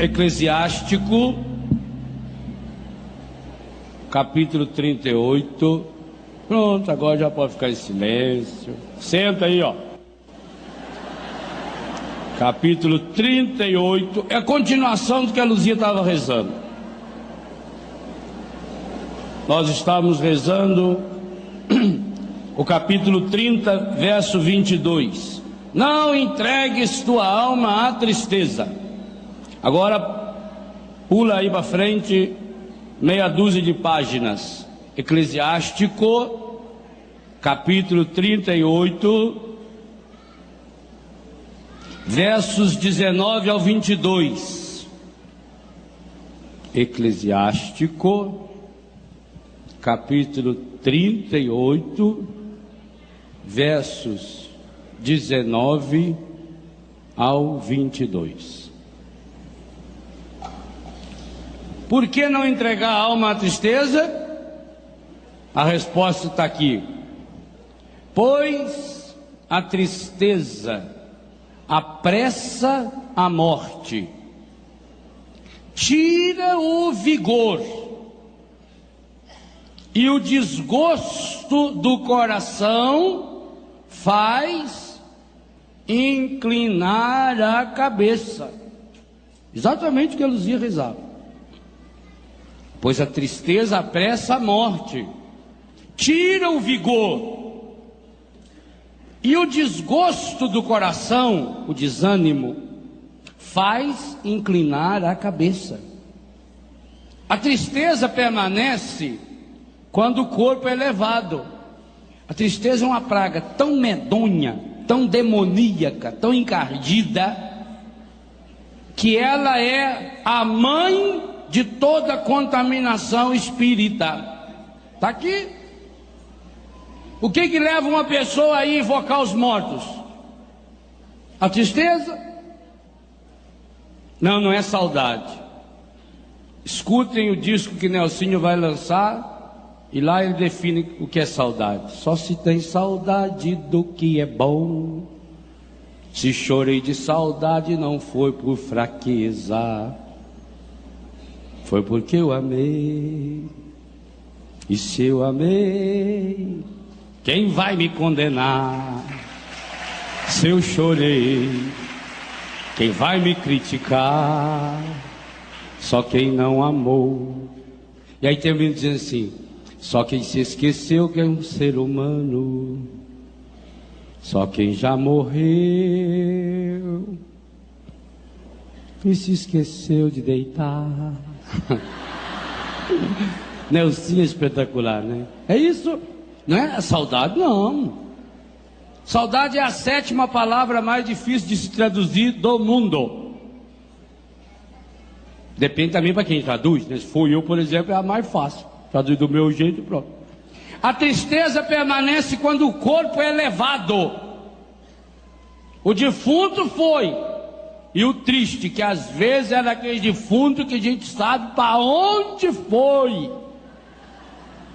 Eclesiástico, capítulo 38. Pronto, agora já pode ficar em silêncio. Senta aí, ó. Capítulo 38, é a continuação do que a Luzia estava rezando. Nós estávamos rezando o capítulo 30, verso 22. Não entregues tua alma à tristeza. Agora, pula aí para frente, meia dúzia de páginas. Eclesiástico, capítulo 38, versos 19 ao 22. Eclesiástico, capítulo 38, versos 19 ao 22. Por que não entregar a alma à tristeza? A resposta está aqui. Pois a tristeza apressa a morte, tira o vigor, e o desgosto do coração faz inclinar a cabeça. Exatamente o que a Luzia rezava. Pois a tristeza apressa a morte, tira o vigor, e o desgosto do coração, o desânimo, faz inclinar a cabeça. A tristeza permanece quando o corpo é levado. A tristeza é uma praga tão medonha, tão demoníaca, tão encardida, que ela é a mãe de toda contaminação espírita. Está aqui. O que leva uma pessoa a invocar os mortos? A tristeza? Não, não é saudade. Escutem o disco que Nelsinho vai lançar, e lá ele define o que é saudade. Só se tem saudade do que é bom. Se chorei de saudade, não foi por fraqueza, foi porque eu amei. E se eu amei, quem vai me condenar? Se eu chorei, quem vai me criticar? Só quem não amou. E aí termina dizendo assim: só quem se esqueceu que é um ser humano, só quem já morreu e se esqueceu de deitar. Nelsinho é espetacular, né? É isso, não é saudade, não. Saudade é a 7ª palavra mais difícil de se traduzir do mundo. Depende também para quem traduz, né? Se for eu, por exemplo, é a mais fácil. Traduz do meu jeito e pronto. A tristeza permanece quando o corpo é levado. O defunto foi. E o triste, que às vezes é daquele defunto que a gente sabe para onde foi.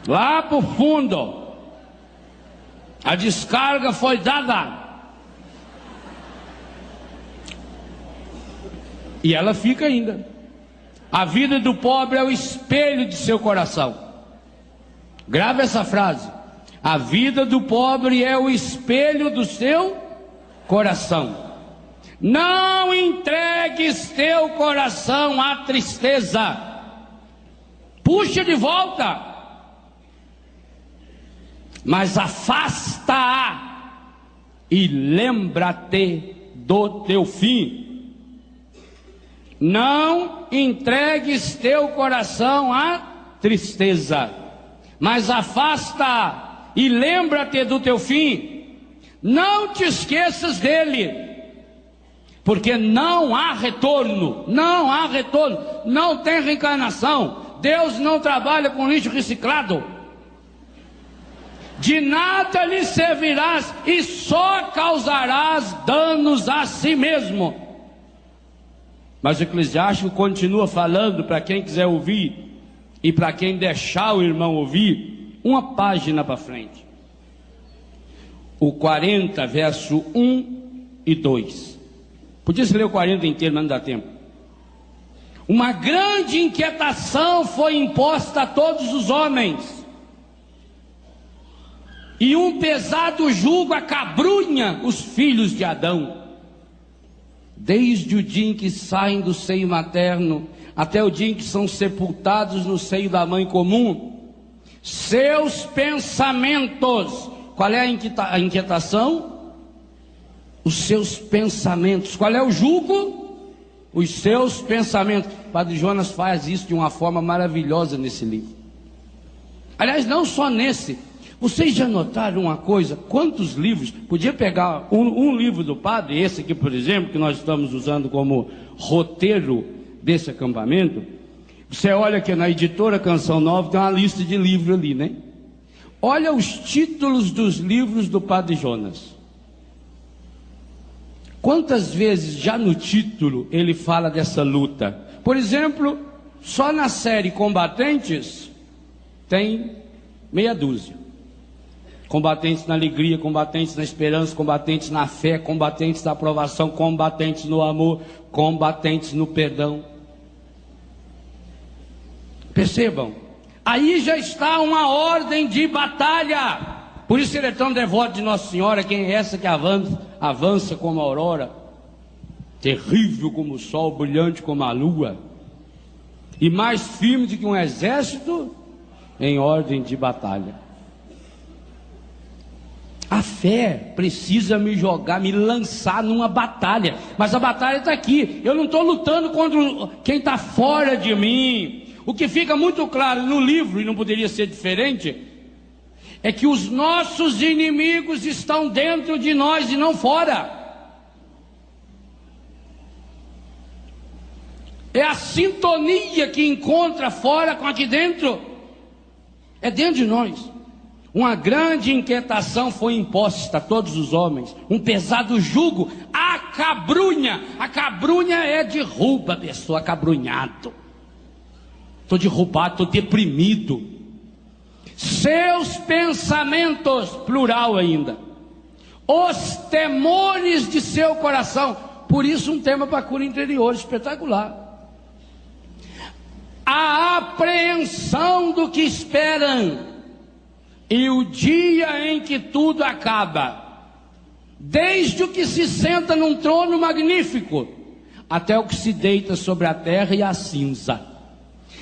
Lá para o fundo. A descarga foi dada. E ela fica ainda. A vida do pobre é o espelho de seu coração. Grave essa frase. A vida do pobre é o espelho do seu coração. Não entregues teu coração à tristeza. Puxa de volta. Mas afasta-a e lembra-te do teu fim. Não entregues teu coração à tristeza, mas afasta-a e lembra-te do teu fim. Não te esqueças dele, porque não há retorno, não há retorno, não tem reencarnação. Deus não trabalha com lixo reciclado. De nada lhe servirás e só causarás danos a si mesmo. Mas o Eclesiástico continua falando, para quem quiser ouvir e para quem deixar o irmão ouvir, uma página para frente. O 40, verso 1 e 2. Podia se ler o 40 inteiro, mas não dá tempo. Uma grande inquietação foi imposta a todos os homens, e um pesado jugo acabrunha os filhos de Adão, desde o dia em que saem do seio materno até o dia em que são sepultados no seio da mãe comum. Seus pensamentos, qual é a inquietação? Os seus pensamentos. Qual é o jugo? Os seus pensamentos. Padre Jonas faz isso de uma forma maravilhosa nesse livro. Aliás, não só nesse. Vocês já notaram uma coisa? Quantos livros? Podia pegar um livro do padre, esse aqui, por exemplo, que nós estamos usando como roteiro desse acampamento. Você olha que na editora Canção Nova tem uma lista de livros ali, né? Olha os títulos dos livros do padre Jonas. Quantas vezes já no título ele fala dessa luta? Por exemplo, só na série Combatentes tem meia dúzia. Combatentes na alegria, combatentes na esperança, combatentes na fé, combatentes na aprovação, combatentes no amor, combatentes no perdão. Percebam, aí já está uma ordem de batalha. Por isso ele é tão devoto de Nossa Senhora. Quem é essa que avança como a aurora, terrível como o sol, brilhante como a lua, e mais firme do que um exército em ordem de batalha? A fé precisa me jogar, me lançar numa batalha, mas a batalha está aqui. Eu não estou lutando contra quem está fora de mim. O que fica muito claro no livro, e não poderia ser diferente, é que os nossos inimigos estão dentro de nós e não fora. É a sintonia que encontra fora com aqui dentro. É dentro de nós. Uma grande inquietação foi imposta a todos os homens, um pesado jugo acabrunha. A cabrunha é derruba a pessoa, acabrunhado. Estou derrubado, estou deprimido. Seus pensamentos, plural ainda, os temores de seu coração. Por isso um tema para a cura interior espetacular. A apreensão do que esperam e o dia em que tudo acaba, desde o que se senta num trono magnífico até o que se deita sobre a terra e a cinza,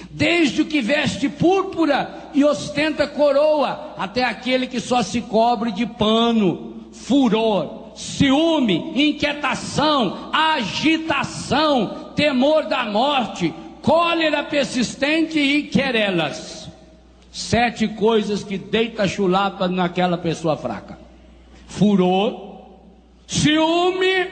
desde o que veste púrpura e ostenta coroa até aquele que só se cobre de pano, furor, ciúme, inquietação, agitação, temor da morte, cólera persistente e querelas. 7 coisas que deita chulapa naquela pessoa fraca: furor, ciúme,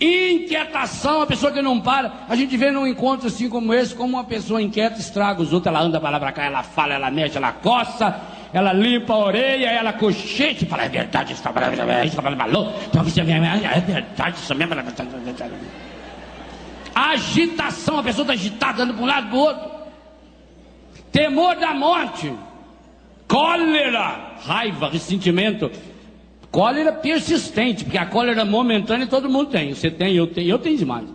inquietação, a pessoa que não para. A gente vê num encontro assim como esse, como uma pessoa inquieta estraga os outros. Ela anda para lá para cá, ela fala, ela mexe, ela coça, ela limpa a orelha, ela cochicha e fala: é verdade, isso é verdade, isso mesmo. Agitação, a pessoa está agitada, andando para um lado para o outro. Temor da morte, cólera, raiva, ressentimento. Cólera persistente, porque a cólera momentânea todo mundo tem. Você tem, eu tenho demais.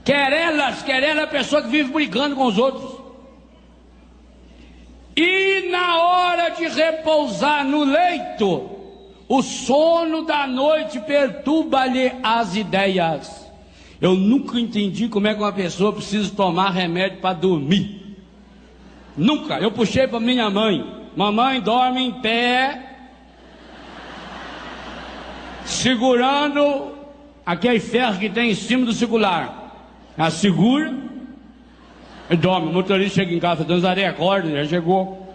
Querelas é a pessoa que vive brigando com os outros. E na hora de repousar no leito, o sono da noite perturba-lhe as ideias. Eu nunca entendi como é que uma pessoa precisa tomar remédio para dormir. Nunca. Eu puxei para minha mãe: mamãe, dorme em pé, segurando aquele ferro que tem em cima do circular. Ela segura e dorme. O motorista chega em casa: Danzaré, acorda, já chegou.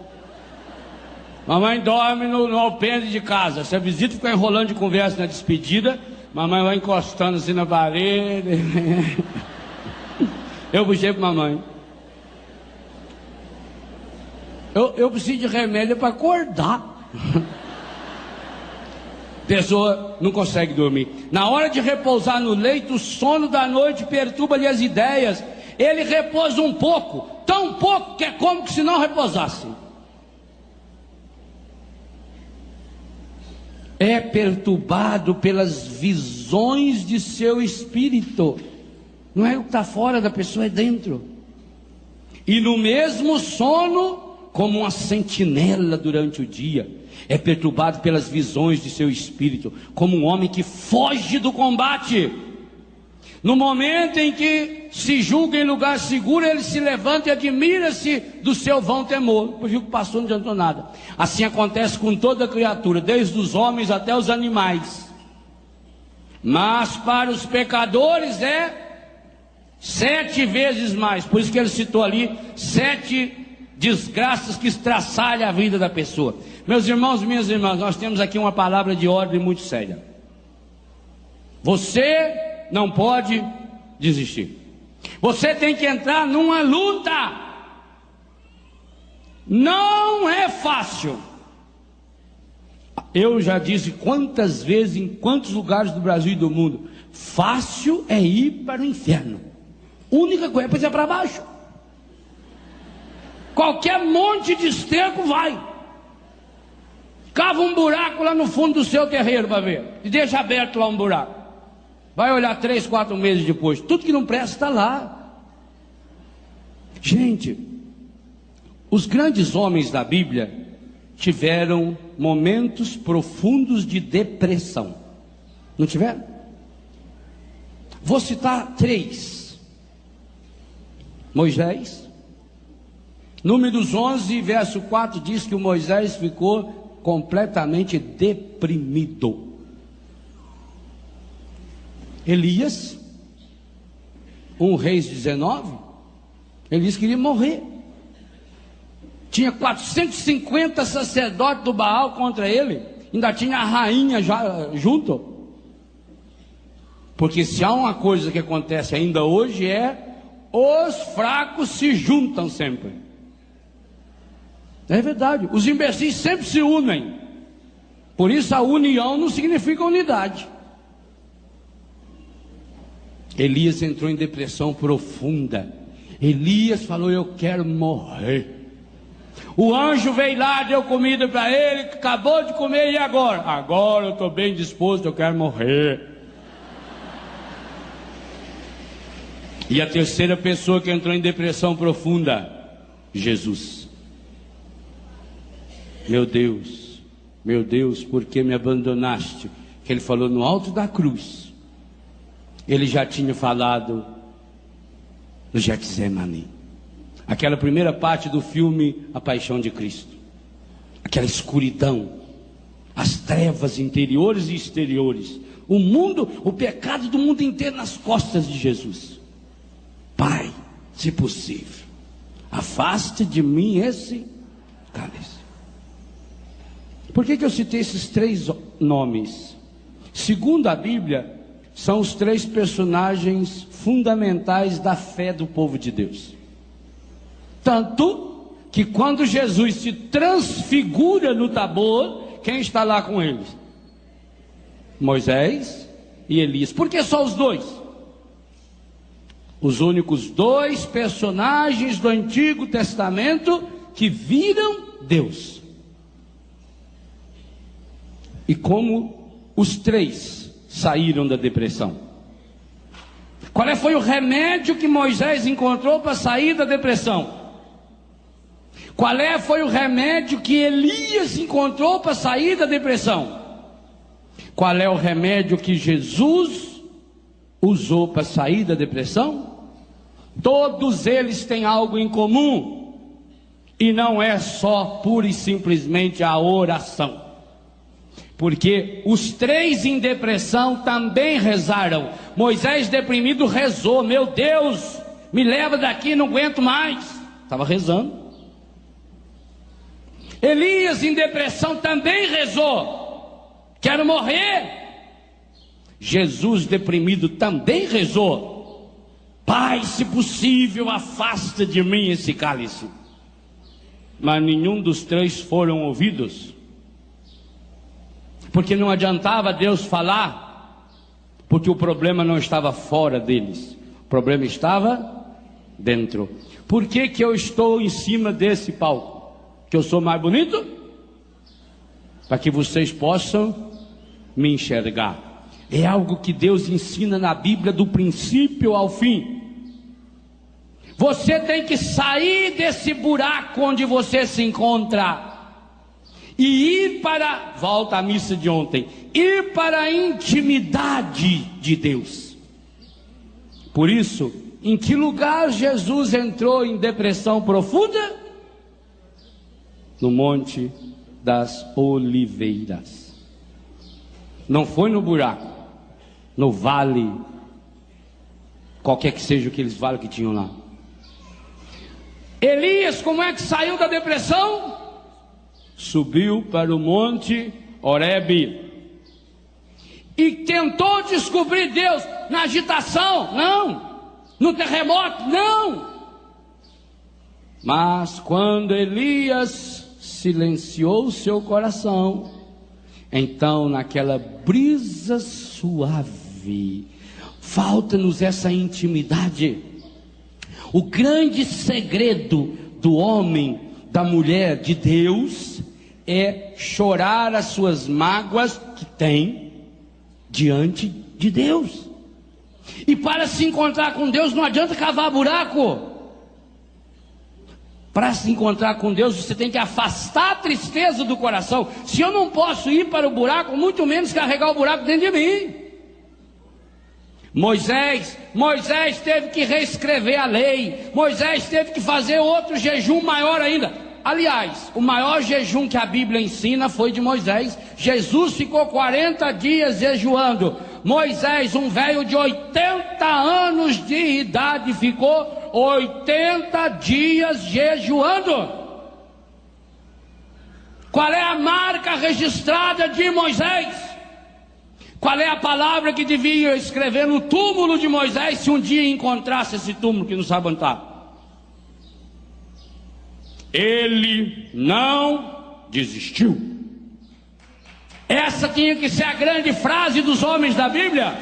Mamãe dorme no alpendre de casa. Se a visita ficar enrolando de conversa na despedida, mamãe vai encostando assim na parede. Eu puxei para mamãe: eu preciso de remédio para acordar. Pessoa não consegue dormir. Na hora de repousar no leito, o sono da noite perturba-lhe as ideias. Ele repousa um pouco, tão pouco que é como se não repousasse. É perturbado pelas visões de seu espírito. Não é o que está fora da pessoa, é dentro. E no mesmo sono, como uma sentinela durante o dia, é perturbado pelas visões de seu espírito, como um homem que foge do combate. No momento em que se julga em lugar seguro, ele se levanta e admira-se do seu vão temor. Depois viu que passou, não adiantou nada. Assim acontece com toda criatura, desde os homens até os animais. Mas para os pecadores é 7 vezes mais. Por isso que ele citou ali 7 desgraças que estraçalham a vida da pessoa. Meus irmãos e minhas irmãs, nós temos aqui uma palavra de ordem muito séria. Você não pode desistir. Você tem que entrar numa luta. Não é fácil. Eu já disse quantas vezes, em quantos lugares do Brasil e do mundo, fácil é ir para o inferno. Única coisa é pisar para baixo. Qualquer monte de esterco vai. Cava um buraco lá no fundo do seu terreiro para ver. E deixa aberto lá um buraco. Vai olhar 3, 4 meses depois. Tudo que não presta está lá. Gente, os grandes homens da Bíblia tiveram momentos profundos de depressão. Não tiveram? Vou citar 3. Moisés. Números 11, verso 4 diz que o Moisés ficou completamente deprimido. Elias, 1 Reis 19, Elias queria morrer. Tinha 450 sacerdotes do Baal contra ele, ainda tinha a rainha já junto. Porque se há uma coisa que acontece ainda hoje é, os fracos se juntam sempre. É verdade, os imbecis sempre se unem. Por isso a união não significa unidade. Elias entrou em depressão profunda. Elias falou: eu quero morrer. O anjo veio lá, deu comida para ele, acabou de comer, e agora? Agora eu estou bem disposto, eu quero morrer. E a terceira pessoa que entrou em depressão profunda, Jesus. Meu Deus, por que me abandonaste? Que ele falou no alto da cruz. Ele já tinha falado no Getsemane. Aquela primeira parte do filme A Paixão de Cristo. Aquela escuridão, as trevas interiores e exteriores, o mundo, o pecado do mundo inteiro nas costas de Jesus. Pai, se possível, afaste de mim esse cálice. Por que eu citei esses 3 nomes? Segundo a Bíblia, são os 3 personagens fundamentais da fé do povo de Deus. Tanto que quando Jesus se transfigura no Tabor, quem está lá com eles? Moisés e Elias. Por que só os 2? Os únicos 2 personagens do Antigo Testamento que viram Deus. E como os 3 saíram da depressão? Qual foi o remédio que Moisés encontrou para sair da depressão? Qual foi o remédio que Elias encontrou para sair da depressão? Qual é o remédio que Jesus usou para sair da depressão? Todos eles têm algo em comum, e não é só pura e simplesmente a oração. Porque os 3 em depressão também rezaram. Moisés deprimido rezou: meu Deus, me leva daqui, não aguento mais. Estava rezando. Elias em depressão também rezou: quero morrer. Jesus deprimido também rezou: Pai, se possível, afasta de mim esse cálice. Mas nenhum dos 3 foram ouvidos. Porque não adiantava Deus falar, porque o problema não estava fora deles, o problema estava dentro. Por que eu estou em cima desse palco? Que eu sou mais bonito? Para que vocês possam me enxergar. É algo que Deus ensina na Bíblia do princípio ao fim. Você tem que sair desse buraco onde você se encontra e ir para, volta à missa de ontem, ir para a intimidade de Deus. Por isso, em que lugar Jesus entrou em depressão profunda? No Monte das Oliveiras. Não foi no buraco, no vale, qualquer que seja aqueles vales que tinham lá. Elias, como é que saiu da depressão? Subiu para o Monte Horebe e tentou descobrir Deus na agitação, não, no terremoto, não. Mas quando Elias silenciou o seu coração, então naquela brisa suave, falta-nos essa intimidade. O grande segredo do homem, da mulher, de Deus, é chorar as suas mágoas que tem diante de Deus. E para se encontrar com Deus não adianta cavar buraco. Para se encontrar com Deus você tem que afastar a tristeza do coração. Se eu não posso ir para o buraco, muito menos carregar o buraco dentro de mim. Moisés teve que reescrever a lei. Moisés teve que fazer outro jejum maior ainda. Aliás, o maior jejum que a Bíblia ensina foi de Moisés. Jesus ficou 40 dias jejuando. Moisés, um velho de 80 anos de idade, ficou 80 dias jejuando. Qual é a marca registrada de Moisés? Qual é a palavra que devia escrever no túmulo de Moisés se um dia encontrasse esse túmulo que não sabe onde está? Ele não desistiu. Essa tinha que ser a grande frase dos homens da Bíblia.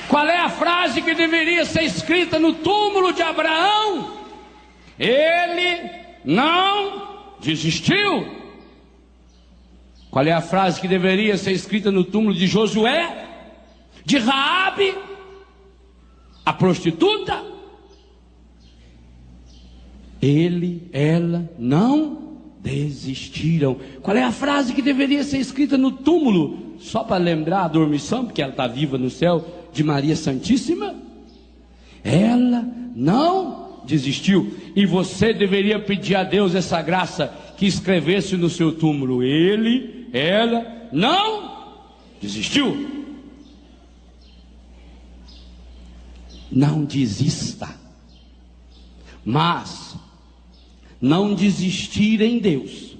Qual é a frase que deveria ser escrita no túmulo de Abraão? Ele não desistiu. Qual é a frase que deveria ser escrita no túmulo de Josué? De Raabe, a prostituta? Ela não desistiram. Qual é a frase que deveria ser escrita no túmulo, só para lembrar a dormição, porque ela está viva no céu, de Maria Santíssima? Ela não desistiu. E você deveria pedir a Deus essa graça, que escrevesse no seu túmulo: ela não desistiu. Não desista, mas não desistir em Deus,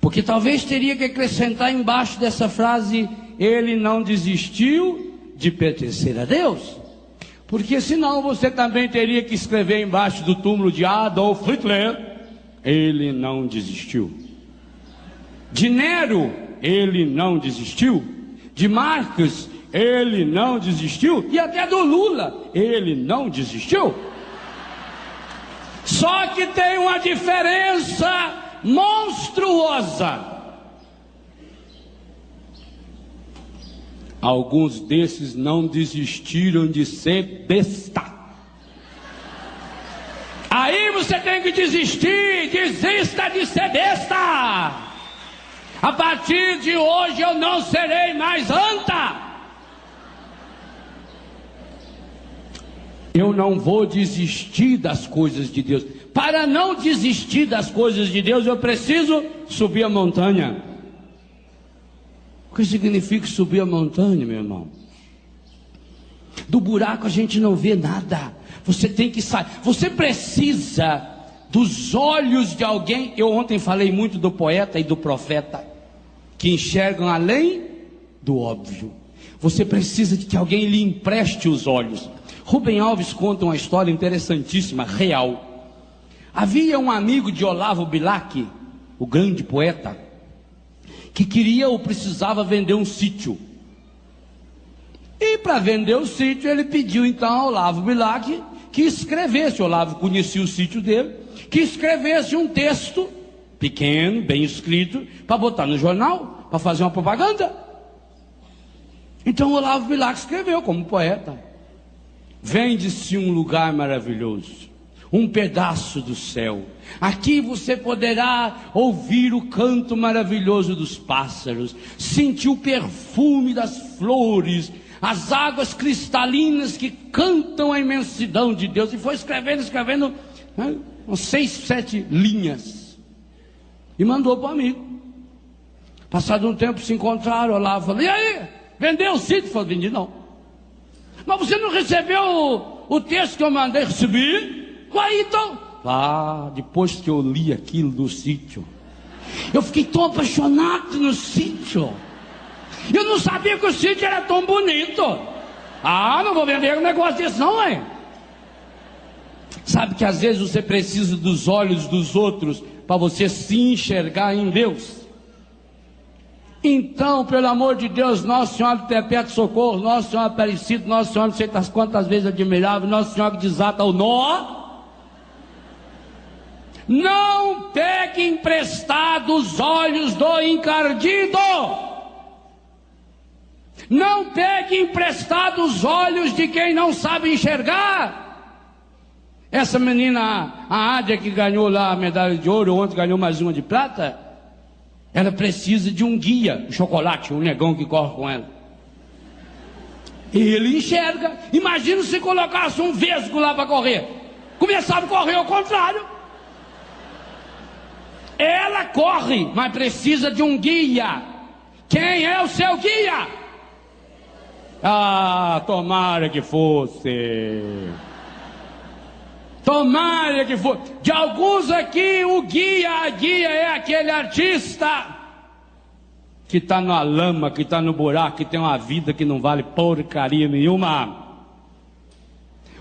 porque talvez teria que acrescentar embaixo dessa frase: ele não desistiu de pertencer a Deus, porque senão você também teria que escrever embaixo do túmulo de Adolf Hitler: ele não desistiu. De Nero, ele não desistiu. De Marcos, ele não desistiu. E até do Lula, ele não desistiu. Só que tem uma diferença monstruosa. Alguns desses não desistiram de ser besta. Aí você tem que desistir. Desista de ser besta. A partir de hoje eu não serei mais anta. Eu não vou desistir das coisas de Deus. Para não desistir das coisas de Deus, eu preciso subir a montanha. O que significa subir a montanha, meu irmão? Do buraco a gente não vê nada. Você tem que sair. Você precisa dos olhos de alguém. Eu ontem falei muito do poeta e do profeta, que enxergam além do óbvio. Você precisa de que alguém lhe empreste os olhos. Rubem Alves conta uma história interessantíssima, real. Havia um amigo de Olavo Bilac, o grande poeta, que queria ou precisava vender um sítio. E para vender o sítio, ele pediu então a Olavo Bilac que escrevesse, Olavo conhecia o sítio dele, que escrevesse um texto pequeno, bem escrito, para botar no jornal, para fazer uma propaganda. Então Olavo Bilac escreveu como poeta: vende-se um lugar maravilhoso, um pedaço do céu. Aqui você poderá ouvir o canto maravilhoso dos pássaros, sentir o perfume das flores, as águas cristalinas que cantam a imensidão de Deus. E foi escrevendo, né, uns 6, 7 linhas, e mandou para o amigo. Passado um tempo se encontraram. Olavo falou: e aí, vendeu o sítio? Falou: vendi não. Mas você não recebeu o texto que eu mandei? Recebi. Aí então, depois que eu li aquilo do sítio, eu fiquei tão apaixonado no sítio. Eu não sabia que o sítio era tão bonito. Não vou vender um negócio desse não, hein? Sabe que às vezes você precisa dos olhos dos outros para você se enxergar em Deus. Então, pelo amor de Deus, Nosso Senhor do Perpétuo Socorro, Nosso Senhor Aparecido, Nosso Senhor não sei quantas vezes admirável, Nosso Senhor que desata o nó, não pegue emprestado os olhos do encardido. Não pegue emprestado os olhos de quem não sabe enxergar. Essa menina, a Ádia, que ganhou lá a medalha de ouro, ontem ganhou mais uma de prata, ela precisa de um guia, chocolate, um negão que corre com ela. Ele enxerga. Imagina se colocasse um vesgo lá para correr. Começava a correr ao contrário. Ela corre, mas precisa de um guia. Quem é o seu guia? Tomara que fosse. Tomara que fosse. De alguns aqui, a guia é aquele artista que está na lama, que está no buraco, que tem uma vida que não vale porcaria nenhuma.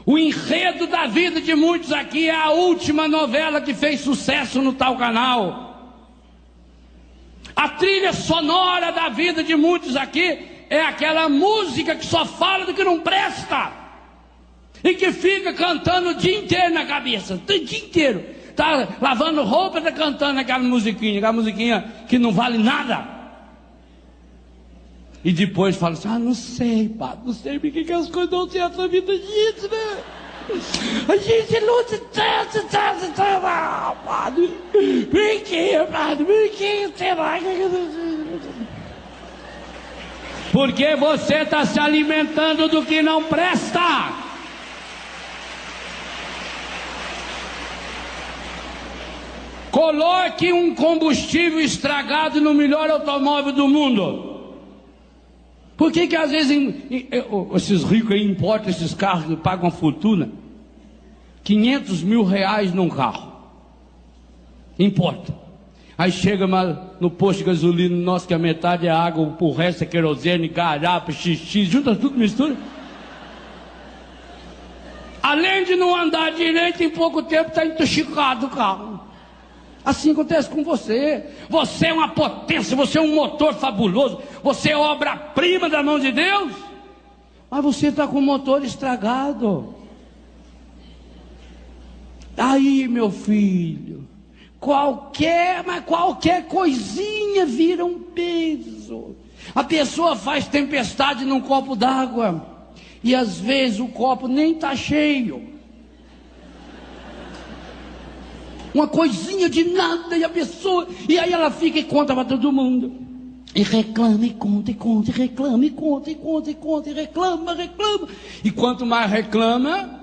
O enredo da vida de muitos aqui é a última novela que fez sucesso no tal canal. A trilha sonora da vida de muitos aqui é aquela música que só fala do que não presta e que fica cantando o dia inteiro na cabeça, o dia inteiro. Está lavando roupa, está cantando aquela musiquinha que não vale nada. E depois fala assim: não sei, padre, não sei porque que as coisas dão certo na vida da gente, né? A gente luta tanto, padre. Por que, padre? Por que será? Porque você está se alimentando do que não presta. Coloque um combustível estragado no melhor automóvel do mundo. Por que às vezes esses ricos aí importam esses carros e pagam uma fortuna? 500 mil reais num carro. Importa. Aí chega no posto de gasolina nosso, que a metade é água, o resto é querosene, garapa, xixi, junta tudo, mistura. Além de não andar direito, em pouco tempo está intoxicado o carro. Assim acontece com você. Você é uma potência, você é um motor fabuloso, você é obra-prima da mão de Deus, mas você está com o motor estragado. Aí, meu filho, qualquer coisinha vira um peso. A pessoa faz tempestade num copo d'água e às vezes o copo nem está cheio. Uma coisinha de nada, e aí ela fica e conta para todo mundo. E reclama, e conta, e reclama, e conta, e reclama. E quanto mais reclama,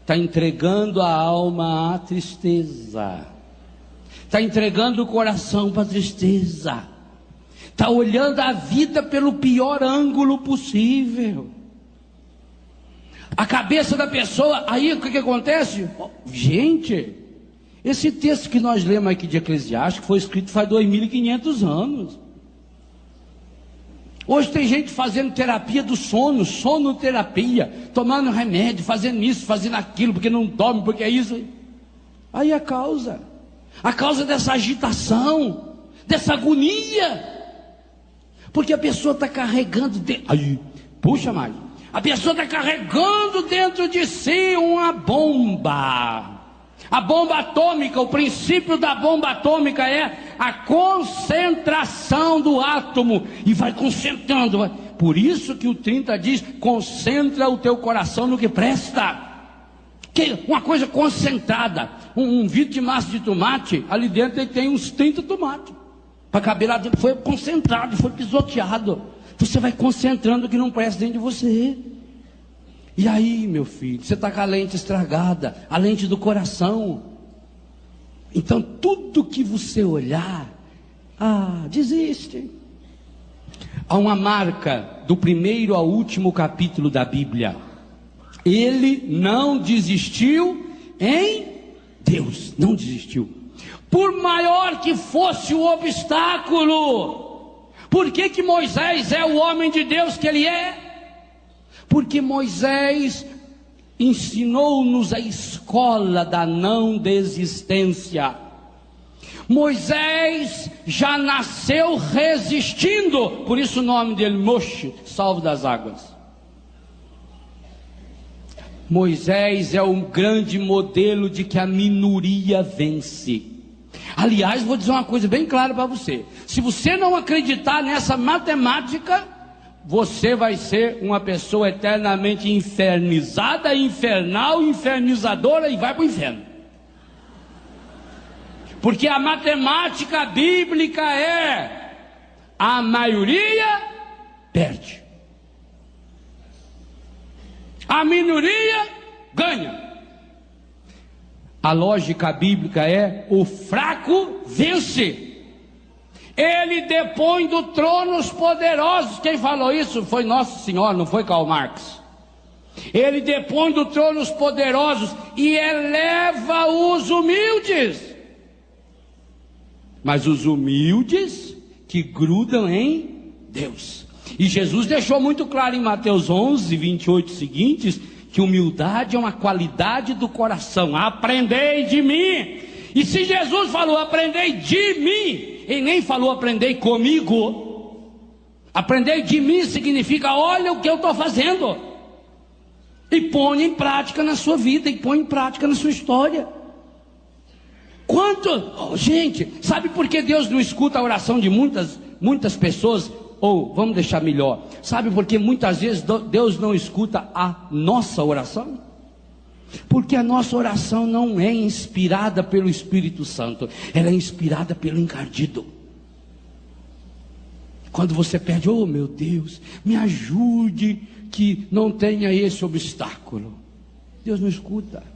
está entregando a alma à tristeza. Está entregando o coração para a tristeza. Está olhando a vida pelo pior ângulo possível. A cabeça da pessoa, aí o que acontece? Gente, esse texto que nós lemos aqui de Eclesiastes foi escrito faz 2.500 anos. Hoje tem gente fazendo terapia do sono, sonoterapia, tomando remédio, fazendo isso, fazendo aquilo, porque não dorme, porque é isso. Aí a causa dessa agitação, dessa agonia, porque a pessoa está carregando, a pessoa está carregando dentro de si uma bomba. A bomba atômica, o princípio da bomba atômica é a concentração do átomo, e vai concentrando, Por isso que o 30 diz: concentra o teu coração no que presta. Que uma coisa concentrada. Um vidro de massa de tomate, ali dentro ele tem uns 30 tomates. Para caber lá dentro, foi concentrado, foi pisoteado. Você vai concentrando o que não presta dentro de você. E aí, meu filho, você está com a lente estragada, a lente do coração. Então, tudo que você olhar, desiste. Há uma marca do primeiro ao último capítulo da Bíblia. Ele não desistiu em Deus, não desistiu. Por maior que fosse o obstáculo. Por que Moisés é o homem de Deus que ele é? Porque Moisés ensinou-nos a escola da não desistência. Moisés já nasceu resistindo, por isso o nome dele, Moshe, salvo das águas. Moisés é um grande modelo de que a minoria vence. Aliás, vou dizer uma coisa bem clara para você: se você não acreditar nessa matemática, você vai ser uma pessoa eternamente infernizada, infernal, infernizadora e vai para o inferno. Porque a matemática bíblica é: a maioria perde, a minoria ganha. A lógica bíblica é: o fraco vence. Ele depõe do trono os poderosos. Quem falou isso foi Nossa Senhora, não foi Karl Marx. Ele depõe do trono os poderosos e eleva os humildes. Mas os humildes que grudam em Deus. E Jesus deixou muito claro em Mateus 11, 28 seguintes, que humildade é uma qualidade do coração. Aprendei de mim. E se Jesus falou aprendei de mim, ele nem falou aprendei comigo. Aprendei de mim significa: olha o que eu estou fazendo e põe em prática na sua vida, e põe em prática na sua história. Gente, sabe por que Deus não escuta a oração de muitas pessoas? Ou, vamos deixar melhor, sabe por que muitas vezes Deus não escuta a nossa oração? Porque a nossa oração não é inspirada pelo Espírito Santo, ela é inspirada pelo encardido. Quando você pede: oh meu Deus, me ajude que não tenha esse obstáculo, Deus não escuta.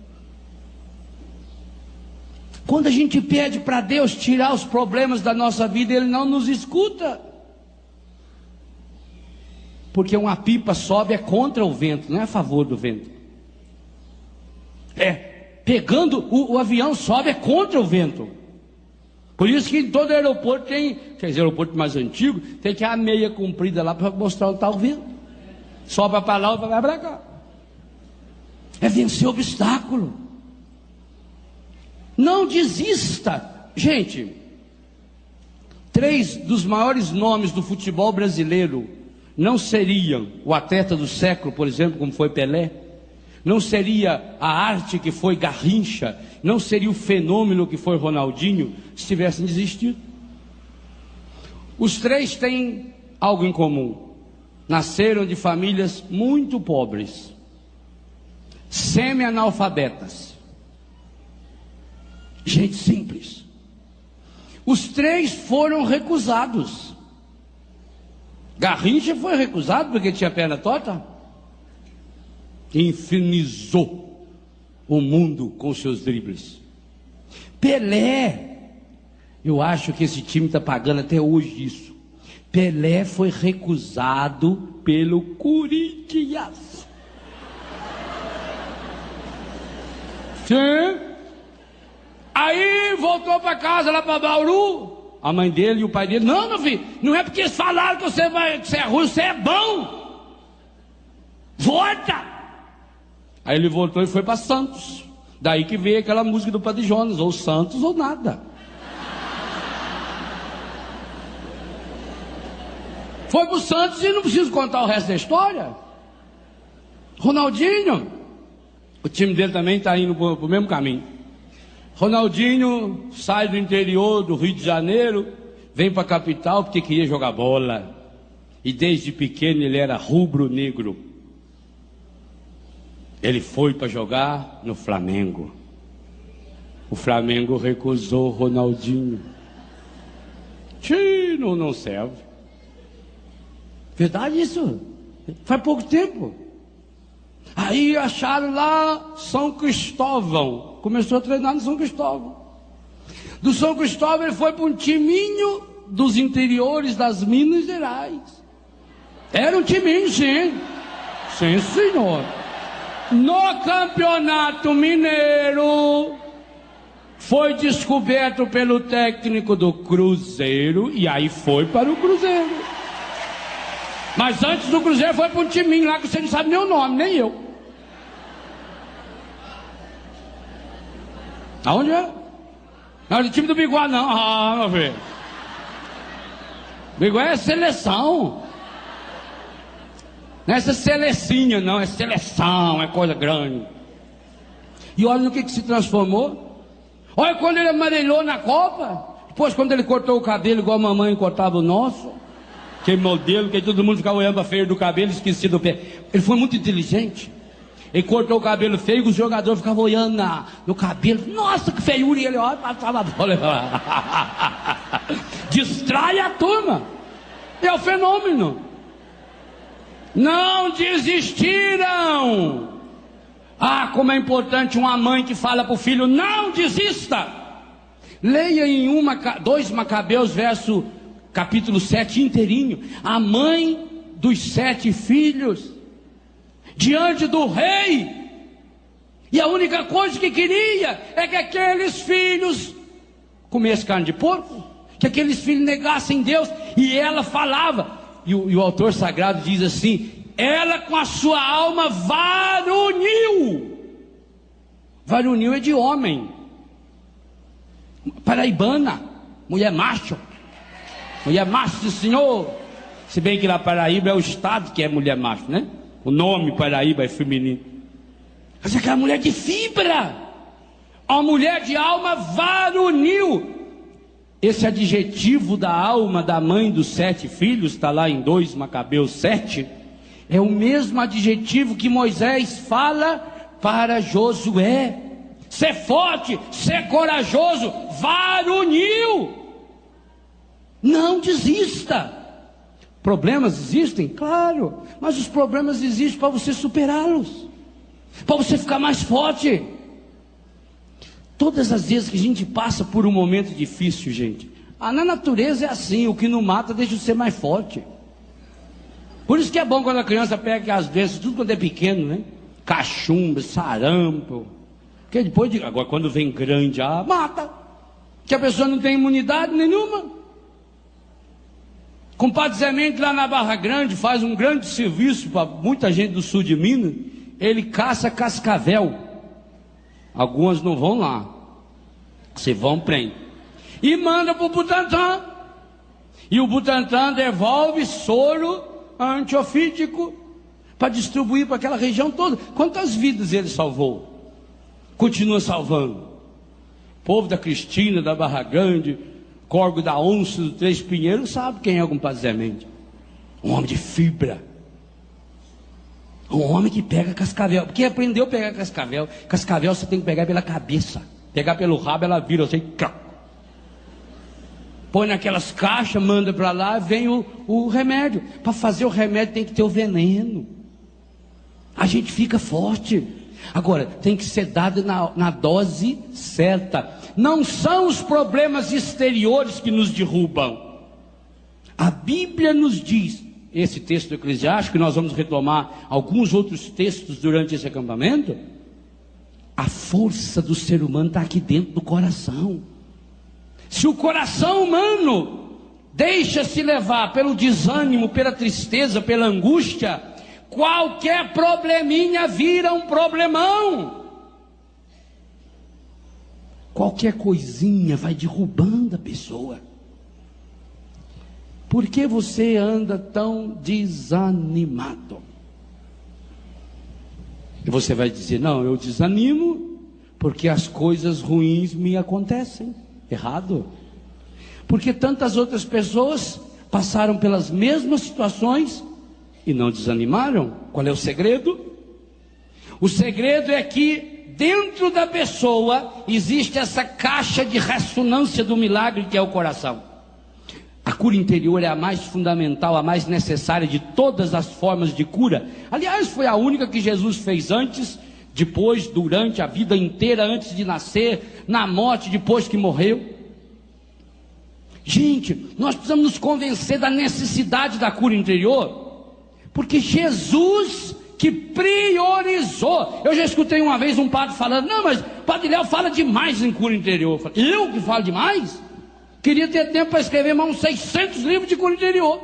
Quando a gente pede para Deus tirar os problemas da nossa vida, Ele não nos escuta. Porque uma pipa sobe é contra o vento, não é a favor do vento. Pegando o avião sobe é contra o vento. Por isso que em todo aeroporto tem, aeroporto mais antigo, tem que a meia comprida lá para mostrar onde está o vento. Sobe para lá, vai para cá. É vencer o obstáculo. Não desista. Gente, 3 dos maiores nomes do futebol brasileiro não seriam o atleta do século, por exemplo, como foi Pelé. Não seria a arte que foi Garrincha. Não seria o fenômeno que foi Ronaldinho, se tivessem desistido. Os 3 têm algo em comum: nasceram de famílias muito pobres, semi-analfabetas, gente simples. Os 3 foram recusados. Garrincha foi recusado porque tinha perna torta. Infernizou o mundo com seus dribles. Pelé, eu acho que esse time está pagando até hoje isso. Pelé foi recusado pelo Corinthians. Sim. Aí voltou para casa, lá para Bauru. A mãe dele e o pai dele: não, meu filho, não é porque eles falaram que você é ruim, você é bom. Volta. Aí ele voltou e foi para Santos. Daí que veio aquela música do Padre Jonas: ou Santos ou nada. Foi para o Santos e não preciso contar o resto da história. Ronaldinho, o time dele também está indo para o mesmo caminho. Ronaldinho sai do interior do Rio de Janeiro, vem para a capital porque queria jogar bola. E desde pequeno ele era rubro-negro. Ele foi para jogar no Flamengo. O Flamengo recusou Ronaldinho. Tino não serve. Verdade isso? Faz pouco tempo. Aí acharam lá São Cristóvão. Começou a treinar no São Cristóvão. Do São Cristóvão ele foi para um timinho dos interiores das Minas Gerais. Era um timinho, sim. Sim, senhor. No Campeonato Mineiro, foi descoberto pelo técnico do Cruzeiro, e aí foi para o Cruzeiro. Mas antes do Cruzeiro foi para um timinho lá que você não sabe nem o nome, nem eu. Aonde é? Não, do time do Biguá não. Ah, meu filho. Biguá é seleção. Não é essa selecinha, não, é seleção, é coisa grande. E olha no que se transformou. Olha quando ele amarelhou na Copa. Depois quando ele cortou o cabelo igual a mamãe cortava o nosso. Que modelo, que todo mundo ficava olhando para feio do cabelo, esquecia do pé. Ele foi muito inteligente. Ele cortou o cabelo feio e os jogadores ficavam olhando no cabelo. Nossa, que feiura! E ele olha, passava a bola. Distrai a turma. É o fenômeno. Não desistiram. Ah, como é importante uma mãe que fala para o filho: não desista. Leia em 2 Macabeus, verso capítulo 7 inteirinho. A mãe dos 7 filhos diante do rei, e a única coisa que queria é que aqueles filhos comessem carne de porco, que aqueles filhos negassem Deus. E ela falava. E o autor sagrado diz assim: ela com a sua alma varunil. Varunil é de homem. Paraibana, mulher macho. Mulher macho do Senhor. Se bem que lá Paraíba é o estado que é mulher macho, né? O nome Paraíba é feminino. Mas é aquela mulher de fibra. Uma mulher de alma varunil. Esse adjetivo da alma da mãe dos 7 filhos, está lá em 2 Macabeus 7, é o mesmo adjetivo que Moisés fala para Josué: ser forte, ser corajoso, varunil, não desista. Problemas existem? Claro, mas os problemas existem para você superá-los, para você ficar mais forte. Todas as vezes que a gente passa por um momento difícil, gente, na natureza é assim: o que não mata deixa você ser mais forte. Por isso que é bom quando a criança pega as doenças, tudo quando é pequeno, né? Cachumba, sarampo. Porque depois, agora quando vem grande, mata. Que a pessoa não tem imunidade nenhuma. Compadre Zé Mendes lá na Barra Grande faz um grande serviço para muita gente do sul de Minas. Ele caça cascavel. Algumas não vão lá. Se vão, prende. E manda para o Butantan. E o Butantan devolve soro antiofídico para distribuir para aquela região toda. Quantas vidas ele salvou? Continua salvando. O povo da Cristina, da Barra Grande, Corgo da Onça, do Três Pinheiros, sabe quem é o compadre Zé Mendes. Um homem de fibra. Um homem que pega cascavel. Porque aprendeu a pegar cascavel. Cascavel você tem que pegar pela cabeça. Pegar pelo rabo, ela vira assim, põe naquelas caixas, manda para lá, vem o remédio. Para fazer o remédio tem que ter o veneno. A gente fica forte. Agora, tem que ser dado na dose certa. Não são os problemas exteriores que nos derrubam. A Bíblia nos diz, esse texto do Eclesiástico, que nós vamos retomar alguns outros textos durante esse acampamento, a força do ser humano está aqui dentro do coração. Se o coração humano deixa-se levar pelo desânimo, pela tristeza, pela angústia, qualquer probleminha vira um problemão. Qualquer coisinha vai derrubando a pessoa. Por que você anda tão desanimado? E você vai dizer: não, eu desanimo porque as coisas ruins me acontecem. Errado. Porque tantas outras pessoas passaram pelas mesmas situações e não desanimaram. Qual é o segredo? O segredo é que dentro da pessoa existe essa caixa de ressonância do milagre que é o coração. A cura interior é a mais fundamental, a mais necessária de todas as formas de cura. Aliás, foi a única que Jesus fez antes, depois, durante a vida inteira, antes de nascer, na morte, depois que morreu. Gente, nós precisamos nos convencer da necessidade da cura interior, porque Jesus que priorizou. Eu já escutei uma vez um padre falando: não, mas Padre Léo fala demais em cura interior. Eu que falo demais? Queria ter tempo para escrever mais uns 600 livros de cura interior.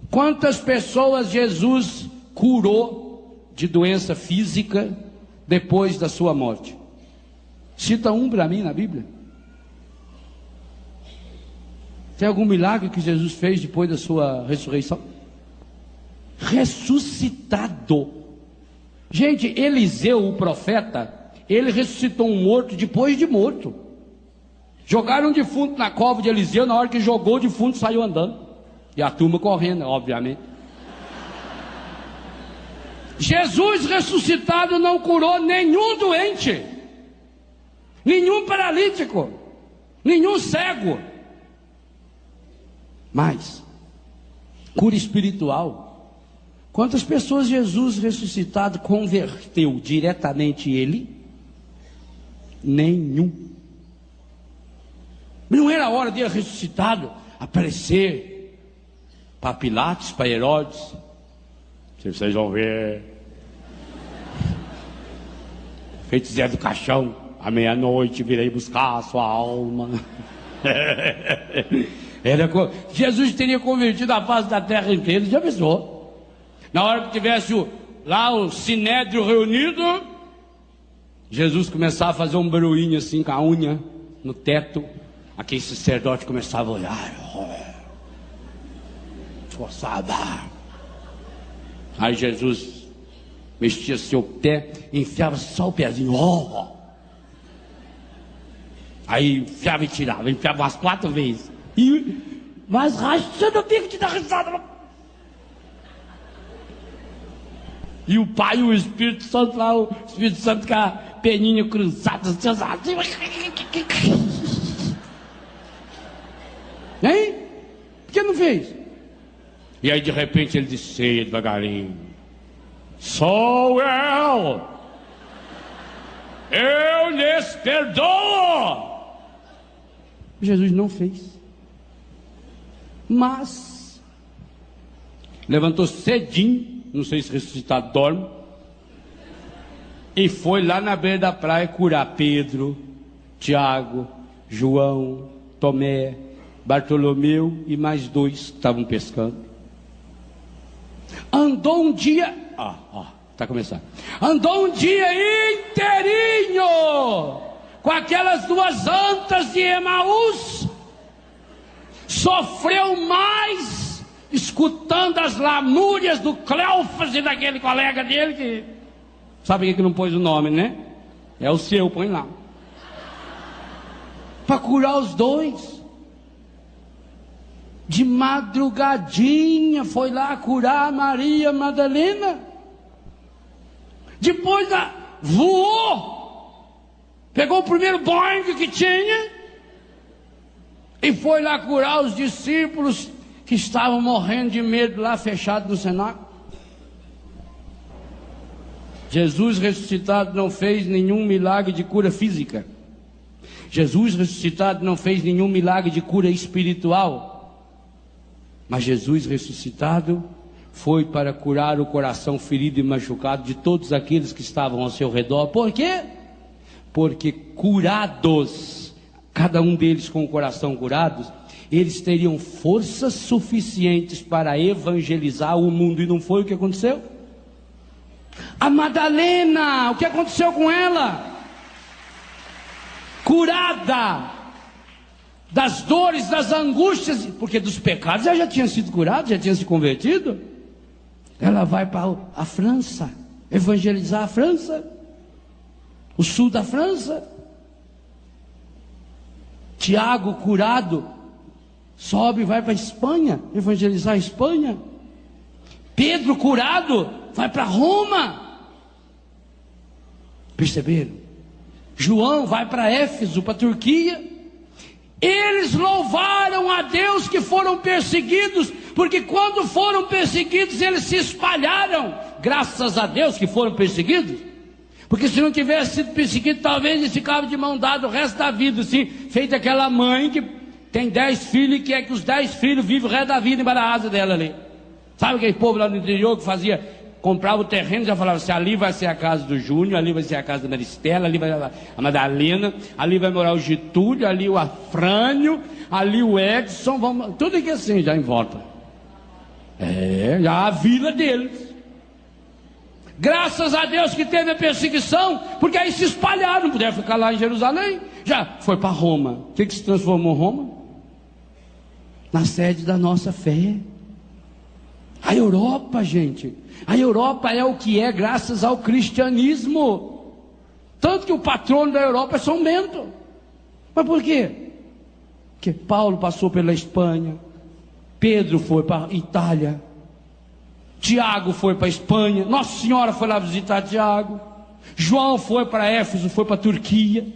Quantas pessoas Jesus curou de doença física depois da sua morte? Cita um para mim na Bíblia. Tem algum milagre que Jesus fez depois da sua ressurreição? Ressuscitado. Gente, Eliseu, o profeta, ele ressuscitou um morto depois de morto. Jogaram um defunto na cova de Eliseu, na hora que jogou o defunto saiu andando. E a turma correndo, obviamente. Jesus ressuscitado não curou nenhum doente, nenhum paralítico, nenhum cego. Mas, cura espiritual. Quantas pessoas Jesus ressuscitado converteu diretamente ele? Nenhum. Não era hora dele ressuscitado aparecer para Pilatos, para Herodes? Se vocês vão ver, feito Zé do Caixão, à meia-noite virei buscar a sua alma. Jesus teria convertido a face da terra inteira, já pensou? Na hora que tivesse lá o sinédrio reunido, Jesus começava a fazer um barulhinho assim com a unha no teto. Aquele sacerdote começava a olhar, forçada. Aí Jesus mexia seu pé, enfiava só o pezinho, aí enfiava e tirava, enfiava umas 4 vezes. Mas rachando o bico de dar risada. E o Pai e o Espírito Santo lá, o Espírito Santo com a peninha cruzada, assim. Hein? Por que não fez? E aí de repente ele disse devagarinho: sou eu lhes perdoo. Jesus não fez. Mas levantou cedinho, não sei se ressuscitado dorme, e foi lá na beira da praia curar Pedro, Tiago, João, Tomé, Bartolomeu e mais 2 que estavam pescando. Andou um dia, está começando. Andou um dia inteirinho com aquelas 2 antas de Emaús. Sofreu mais escutando as lamúrias do Cleofas e daquele colega dele que... Sabe que não pôs o nome, né? É o seu, põe lá. Para curar os 2. De madrugadinha foi lá curar a Maria Madalena. Depois voou. Pegou o primeiro Boeing que tinha e foi lá curar os discípulos que estavam morrendo de medo lá, fechados no cenáculo. Jesus ressuscitado não fez nenhum milagre de cura física. Jesus ressuscitado não fez nenhum milagre de cura espiritual. Mas Jesus ressuscitado foi para curar o coração ferido e machucado de todos aqueles que estavam ao seu redor. Por quê? Porque curados, cada um deles com o coração curado, eles teriam forças suficientes para evangelizar o mundo. E não foi o que aconteceu? A Madalena, o que aconteceu com ela? Curada das dores, das angústias, porque dos pecados ela já tinha sido curada, já tinha se convertido. Ela vai para a França, evangelizar a França, o sul da França. Tiago curado, sobe e vai para a Espanha, evangelizar a Espanha. Pedro, curado, vai para Roma. Perceberam? João vai para Éfeso, para a Turquia. Eles louvaram a Deus que foram perseguidos, porque quando foram perseguidos, eles se espalharam. Graças a Deus que foram perseguidos, porque se não tivesse sido perseguido, talvez eles ficavam de mão dada o resto da vida, assim, feito aquela mãe que tem 10 filhos e quer que os 10 filhos vivem o resto da vida embaixo da asa dela ali. Sabe aquele povo lá no interior que comprava o terreno e já falava assim: ali vai ser a casa do Júnior, ali vai ser a casa da Maristela, ali vai a Madalena, ali vai morar o Getúlio, ali o Afrânio, ali o Edson, tudo aqui assim, já em volta. Já a vila deles. Graças a Deus que teve a perseguição, porque aí se espalharam, não puderam ficar lá em Jerusalém, já foi para Roma. O que se transformou Roma? Na sede da nossa fé. A Europa, gente, a Europa é o que é graças ao cristianismo. Tanto que o patrono da Europa é São Bento. Mas por quê? Porque Paulo passou pela Espanha, Pedro foi para a Itália, Tiago foi para a Espanha, Nossa Senhora foi lá visitar Tiago, João foi para Éfeso, foi para a Turquia.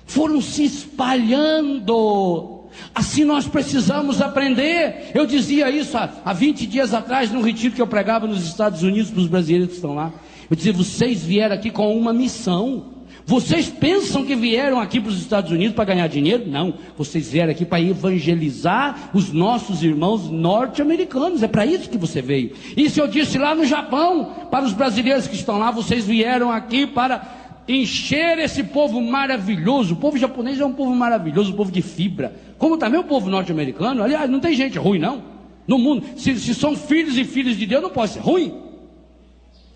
Foram se espalhando. Assim nós precisamos aprender. Eu dizia isso há 20 dias atrás, num retiro que eu pregava nos Estados Unidos, para os brasileiros que estão lá. Eu dizia: vocês vieram aqui com uma missão. Vocês pensam que vieram aqui para os Estados Unidos para ganhar dinheiro? Não, vocês vieram aqui para evangelizar os nossos irmãos norte-americanos. É para isso que você veio. Isso eu disse lá no Japão, para os brasileiros que estão lá: vocês vieram aqui para encher esse povo maravilhoso. O povo japonês é um povo maravilhoso, um povo de fibra, como também o povo norte-americano. Aliás, não tem gente ruim não no mundo. Se são filhos e filhas de Deus, não pode ser ruim.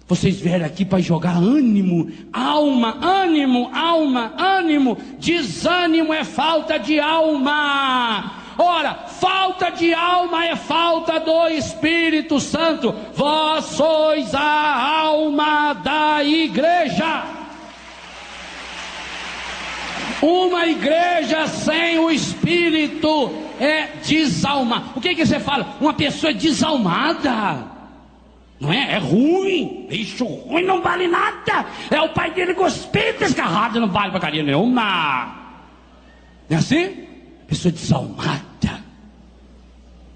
Vocês vieram aqui para jogar ânimo, alma, ânimo. Desânimo é falta de alma. Ora, falta de alma é falta do Espírito Santo. Vós sois a alma da igreja. Uma igreja sem o Espírito é desalmada. O que você fala? Uma pessoa é desalmada. Não é? É ruim. Bicho ruim não vale nada. É o pai dele cuspido, desgarrado, não vale porcaria nenhuma. Não é assim? Pessoa desalmada.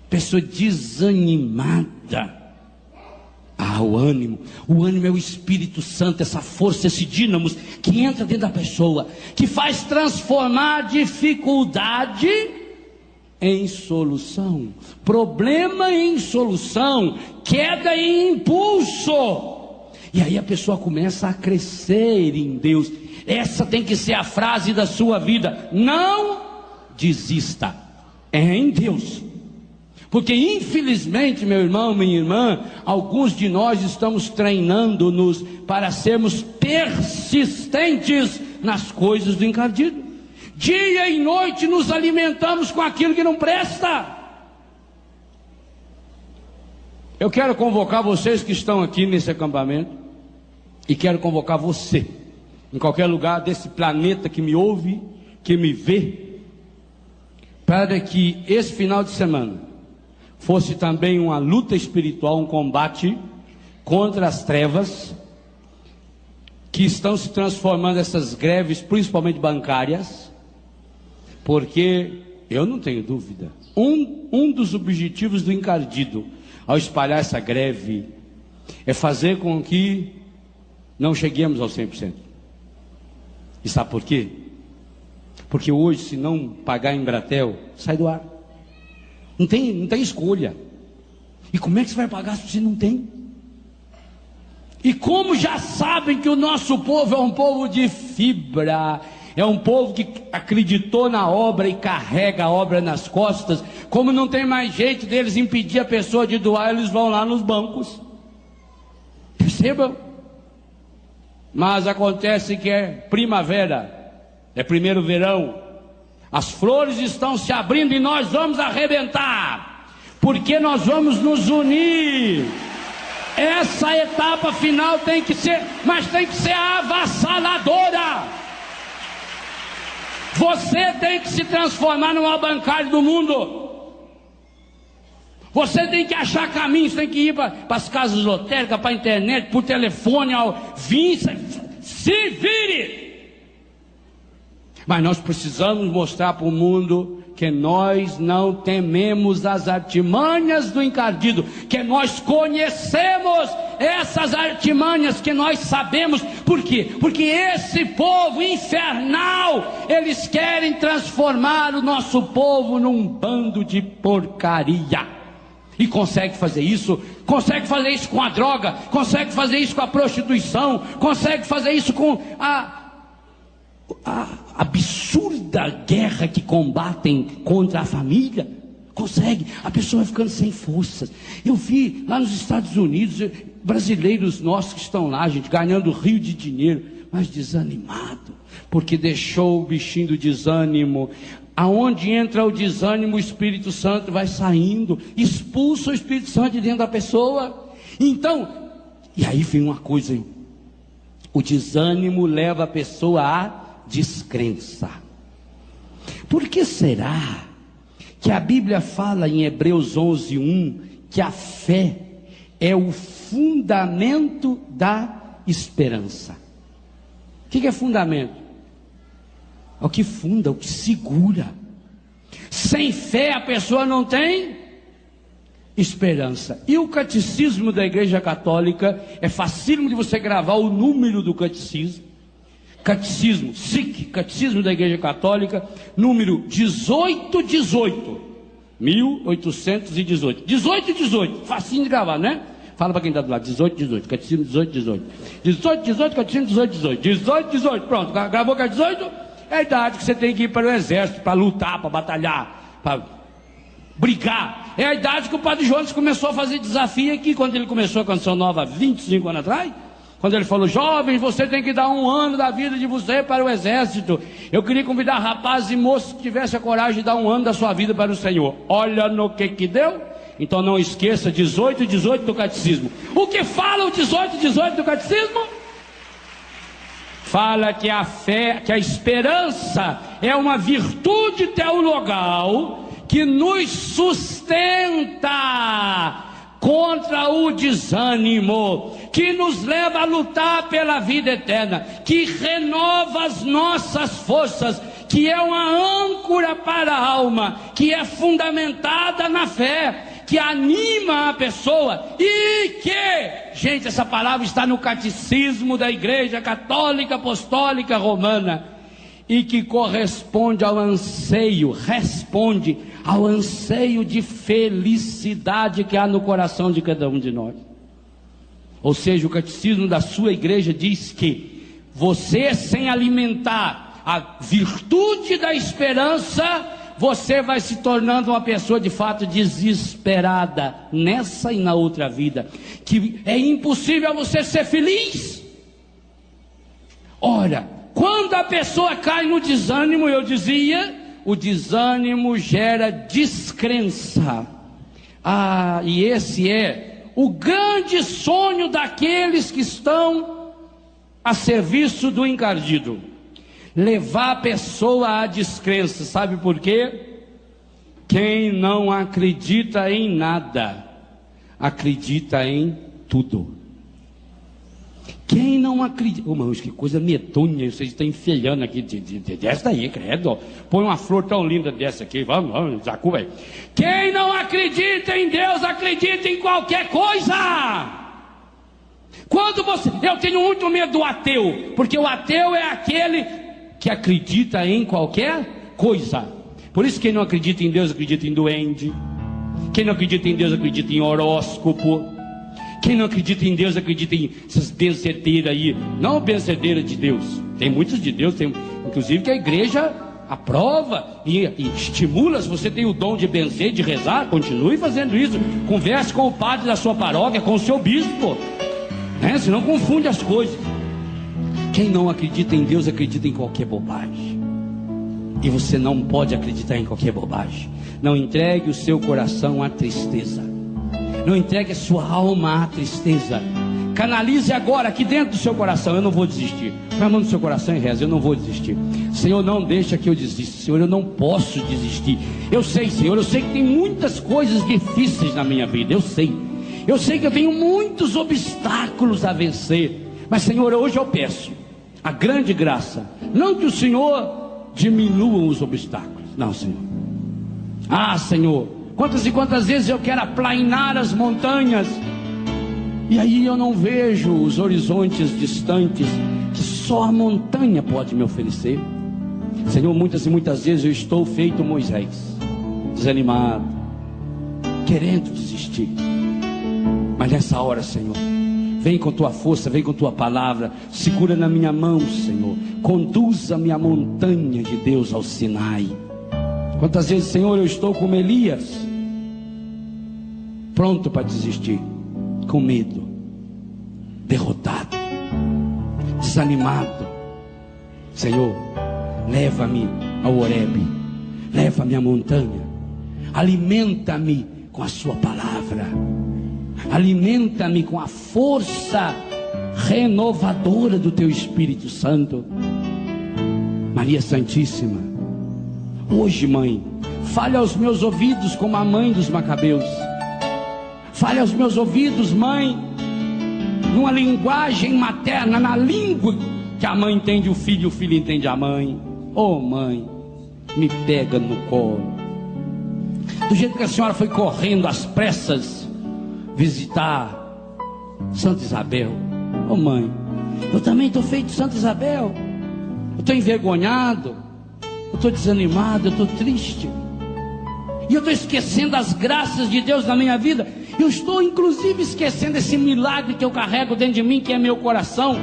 Pessoa desanimada. O ânimo. O ânimo é o Espírito Santo, essa força, esse dínamo que entra dentro da pessoa, que faz transformar dificuldade em solução, problema em solução, queda em impulso. E aí a pessoa começa a crescer em Deus. Essa tem que ser a frase da sua vida: não desista, é em Deus. Porque infelizmente, meu irmão, minha irmã, alguns de nós estamos treinando-nos para sermos persistentes nas coisas do encardido. Dia e noite nos alimentamos com aquilo que não presta. Eu quero convocar vocês que estão aqui nesse acampamento, e quero convocar você, em qualquer lugar desse planeta que me ouve, que me vê, para que esse final de semana fosse também uma luta espiritual, um combate contra as trevas, que estão se transformando essas greves, principalmente bancárias, porque eu não tenho dúvida, um dos objetivos do encardido, ao espalhar essa greve, é fazer com que não cheguemos ao 100%. E sabe por quê? Porque hoje, se não pagar a Embratel, sai do ar. Não tem escolha. E como é que você vai pagar se você não tem? E como já sabem que o nosso povo é um povo de fibra, é um povo que acreditou na obra e carrega a obra nas costas, como não tem mais jeito deles impedir a pessoa de doar, eles vão lá nos bancos. Percebam? Mas acontece que é primavera, é primeiro verão, as flores estão se abrindo e nós vamos arrebentar, porque nós vamos nos unir. Essa etapa final tem que ser, mas tem que ser avassaladora. Você tem que se transformar no maior bancário do mundo. Você tem que achar caminhos, tem que ir para as casas lotéricas, para a internet, por telefone, se vire. Mas nós precisamos mostrar para o mundo que nós não tememos as artimanhas do encardido, que nós conhecemos essas artimanhas, que nós sabemos. Por quê? Porque esse povo infernal, eles querem transformar o nosso povo num bando de porcaria. E consegue fazer isso com a droga, consegue fazer isso com a prostituição, consegue fazer isso com a absurda guerra que combatem contra a família. Consegue, a pessoa vai ficando sem forças. Eu vi lá nos Estados Unidos, brasileiros nossos que estão lá, gente, ganhando rio de dinheiro, mas desanimado, porque deixou o bichinho do desânimo. Aonde entra o desânimo, o Espírito Santo vai saindo, expulsa o Espírito Santo de dentro da pessoa. Então, e aí vem uma coisa, o desânimo leva a pessoa à descrença. Por que será que a Bíblia fala em Hebreus 11:1 que a fé é o fundamento da esperança? O que é fundamento? É o que funda, o que segura. Sem fé a pessoa não tem esperança. E o catecismo da Igreja Católica, é facílimo de você gravar o número do catecismo. Catecismo, SIC, Catecismo da Igreja Católica, número 1818, 1818, 1818, facinho de gravar, né? Fala para quem está do lado, 1818, Catecismo 1818, 1818, Catecismo 1818, 1818, pronto, gravou que é 18? É a idade que você tem que ir para o exército, para lutar, para batalhar, para brigar. É a idade que o Padre Jones começou a fazer desafio aqui, quando ele começou a Canção Nova, 25 anos atrás. Quando ele falou, jovens, você tem que dar 1 ano da vida de você para o exército. Eu queria convidar rapazes e moços que tivessem a coragem de dar 1 ano da sua vida para o Senhor. Olha no que deu. Então não esqueça, 18:18 do catecismo. O que fala o 18:18 do catecismo? Fala que a fé, que a esperança é uma virtude teologal que nos sustenta contra o desânimo, que nos leva a lutar pela vida eterna, que renova as nossas forças, que é uma âncora para a alma, que é fundamentada na fé, que anima a pessoa e que, gente, essa palavra está no Catecismo da Igreja Católica Apostólica Romana, e que corresponde ao anseio, responde ao anseio de felicidade que há no coração de cada um de nós. Ou seja, o catecismo da sua igreja diz que você, sem alimentar a virtude da esperança, você vai se tornando uma pessoa de fato desesperada nessa e na outra vida, que é impossível você ser feliz. Ora, quando a pessoa cai no desânimo, eu dizia, o desânimo gera descrença. E esse é o grande sonho daqueles que estão a serviço do encardido. Levar a pessoa à descrença. Sabe por quê? Quem não acredita em nada, acredita em tudo. Quem não acredita... Mas que coisa medonha, vocês estão enfeiando aqui, dessa aí, credo. Põe uma flor tão linda dessa aqui, vamos, Jacu, velho. Quem não acredita em Deus, acredita em qualquer coisa. Quando você... Eu tenho muito medo do ateu, porque o ateu é aquele que acredita em qualquer coisa. Por isso quem não acredita em Deus, acredita em duende. Quem não acredita em Deus, acredita em horóscopo. Quem não acredita em Deus, acredita em essas benzedeiras aí. Não benzedeira de Deus. Tem muitos de Deus, tem, inclusive que a igreja aprova e estimula. Se você tem o dom de benzer, de rezar, continue fazendo isso. Converse com o padre da sua paróquia, com o seu bispo, né? Senão confunde as coisas. Quem não acredita em Deus, acredita em qualquer bobagem. E você não pode acreditar em qualquer bobagem. Não entregue o seu coração à tristeza. Não entregue a sua alma à tristeza. Canalize agora aqui dentro do seu coração: eu não vou desistir. Põe a mão no seu coração e reza: eu não vou desistir. Senhor, não deixa que eu desista. Senhor, eu não posso desistir. Eu sei, Senhor, eu sei que tem muitas coisas difíceis na minha vida. Eu sei que eu tenho muitos obstáculos a vencer. Mas, Senhor, hoje eu peço a grande graça, não que o Senhor diminua os obstáculos, não, Senhor. Ah, Senhor, quantas e quantas vezes eu quero aplainar as montanhas, e aí eu não vejo os horizontes distantes que só a montanha pode me oferecer. Senhor, muitas e muitas vezes eu estou feito Moisés, desanimado, querendo desistir. Mas nessa hora, Senhor, vem com tua força, vem com tua palavra, segura na minha mão, Senhor, conduza-me a montanha de Deus ao Sinai. Quantas vezes, Senhor, eu estou como Elias, pronto para desistir, com medo, derrotado, desanimado. Senhor, leva-me ao Horebe, leva-me à montanha, alimenta-me com a sua palavra, alimenta-me com a força renovadora do teu Espírito Santo. Maria Santíssima, hoje, mãe, fale aos meus ouvidos como a mãe dos Macabeus. Fale aos meus ouvidos, mãe, numa linguagem materna, na língua que a mãe entende o filho e o filho entende a mãe. Oh, mãe, me pega no colo. Do jeito que a senhora foi correndo às pressas visitar Santa Isabel. Oh, mãe, eu também estou feito Santa Isabel. Eu estou envergonhado, eu estou desanimado, eu estou triste, e eu estou esquecendo as graças de Deus na minha vida. Eu estou inclusive esquecendo esse milagre que eu carrego dentro de mim, que é meu coração.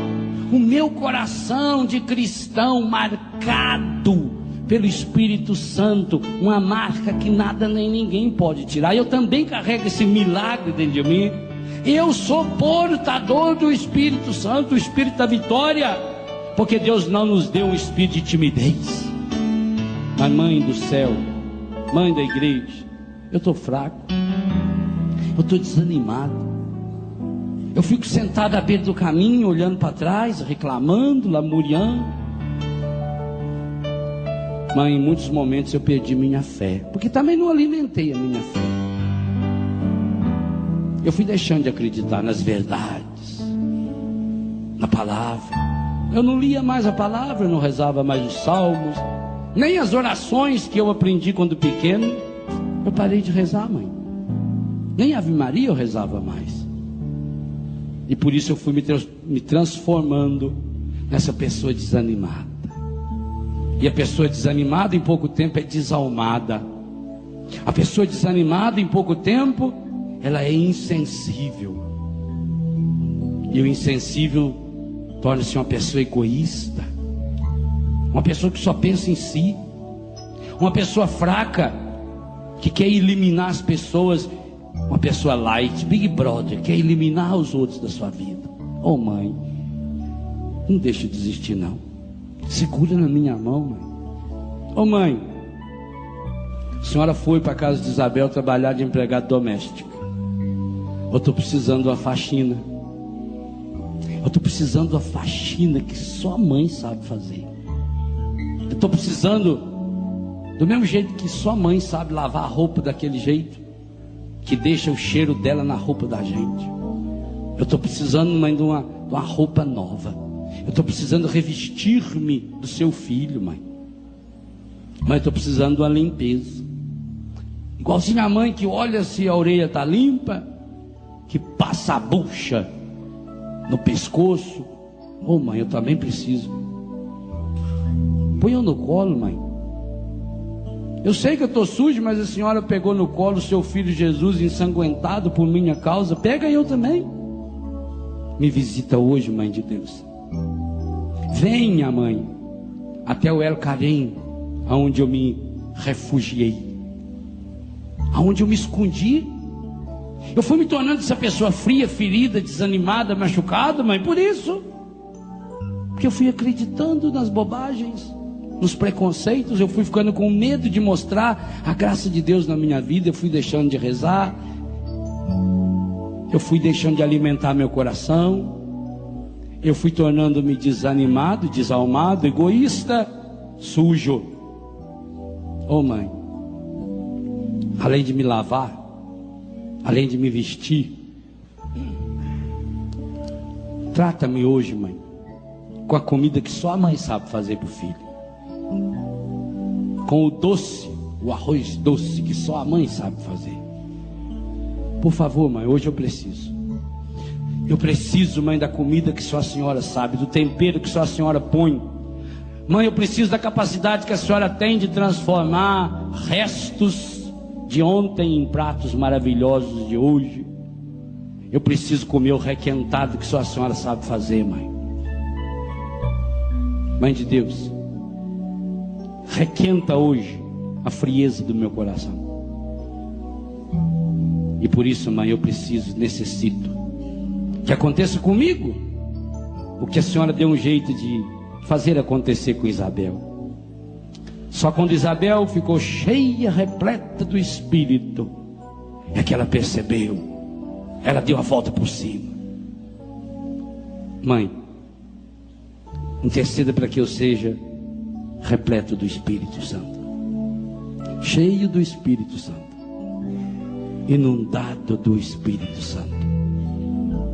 O meu coração de cristão marcado pelo Espírito Santo, uma marca que nada nem ninguém pode tirar. Eu também carrego esse milagre dentro de mim. Eu sou portador do Espírito Santo, o Espírito da vitória, porque Deus não nos deu um espírito de timidez. Mas, mãe do céu, mãe da igreja, eu estou fraco, eu estou desanimado, eu fico sentado à beira do caminho, olhando para trás, reclamando, lamuriando. Mãe, em muitos momentos eu perdi minha fé, porque também não alimentei a minha fé. Eu fui deixando de acreditar nas verdades, na palavra. Eu não lia mais a palavra, eu não rezava mais os salmos, nem as orações que eu aprendi quando pequeno. Eu parei de rezar, mãe. Nem Ave Maria eu rezava mais. E por isso eu fui me transformando nessa pessoa desanimada. E a pessoa desanimada em pouco tempo é desalmada. A pessoa desanimada em pouco tempo, ela é insensível. E o insensível torna-se uma pessoa egoísta, uma pessoa que só pensa em si, uma pessoa fraca, que quer eliminar as pessoas, uma pessoa light, Big Brother, quer eliminar os outros da sua vida. Oh, mãe, não deixe de desistir, não. Segura na minha mão, mãe. Oh, mãe, a senhora foi para a casa de Isabel trabalhar de empregada doméstica. Eu estou precisando de uma faxina. Eu estou precisando de uma faxina que só a mãe sabe fazer. Eu estou precisando, do mesmo jeito que só a mãe sabe lavar a roupa daquele jeito, que deixa o cheiro dela na roupa da gente. Eu estou precisando, mãe, de uma roupa nova. Eu estou precisando revestir-me do seu filho, mãe. Mãe, eu estou precisando de uma limpeza. Igualzinho a mãe que olha se a orelha está limpa, que passa a bucha no pescoço. Oh, mãe, eu também preciso. Põe eu no colo, mãe. Eu sei que eu estou sujo, mas a senhora pegou no colo o seu filho Jesus ensanguentado por minha causa. Pega eu também. Me visita hoje, mãe de Deus. Venha, mãe, até o El Carém, aonde eu me refugiei, aonde eu me escondi. Eu fui me tornando essa pessoa fria, ferida, desanimada, machucada, mãe, por isso. Porque eu fui acreditando nas bobagens, nos preconceitos. Eu fui ficando com medo de mostrar a graça de Deus na minha vida. Eu fui deixando de rezar. eu fui deixando de alimentar meu coração, eu fui tornando-me desanimado, desalmado, egoísta, sujo. Oh mãe, além de me lavar, além de me vestir, trata-me hoje, mãe, com a comida que só a mãe sabe fazer para o filho, com o doce, o arroz doce que só a mãe sabe fazer. Por favor, mãe, hoje eu preciso, mãe, da comida que só a senhora sabe, do tempero que só a senhora põe. Mãe, eu preciso da capacidade que a senhora tem de transformar restos de ontem em pratos maravilhosos de hoje. Eu preciso comer o requentado que só a senhora sabe fazer, mãe. Mãe de Deus, requenta hoje a frieza do meu coração. E por isso, mãe, eu necessito que aconteça comigo o que a senhora deu um jeito de fazer acontecer com Isabel. Só quando Isabel ficou cheia, repleta do Espírito, é que ela percebeu, ela deu a volta por cima. Mãe, interceda para que eu seja repleto do Espírito Santo, cheio do Espírito Santo, inundado do Espírito Santo,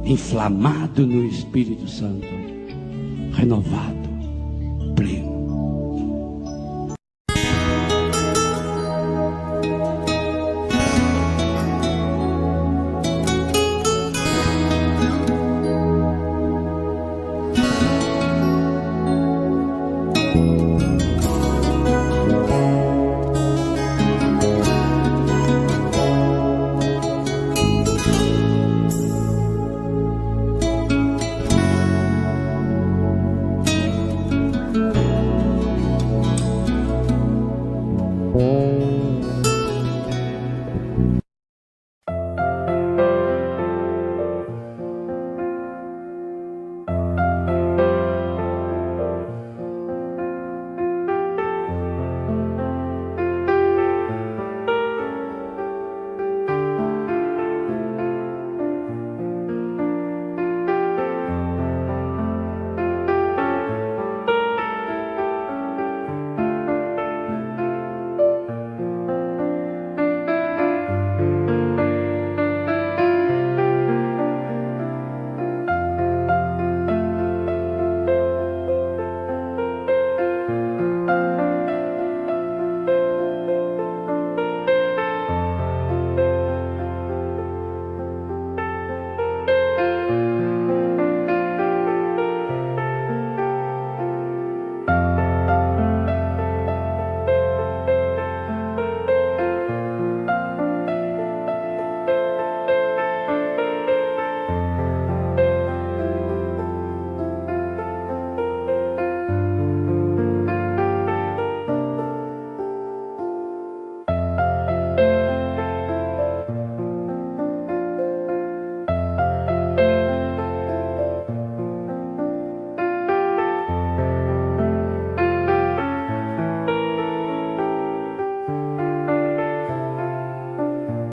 inflamado no Espírito Santo, renovado.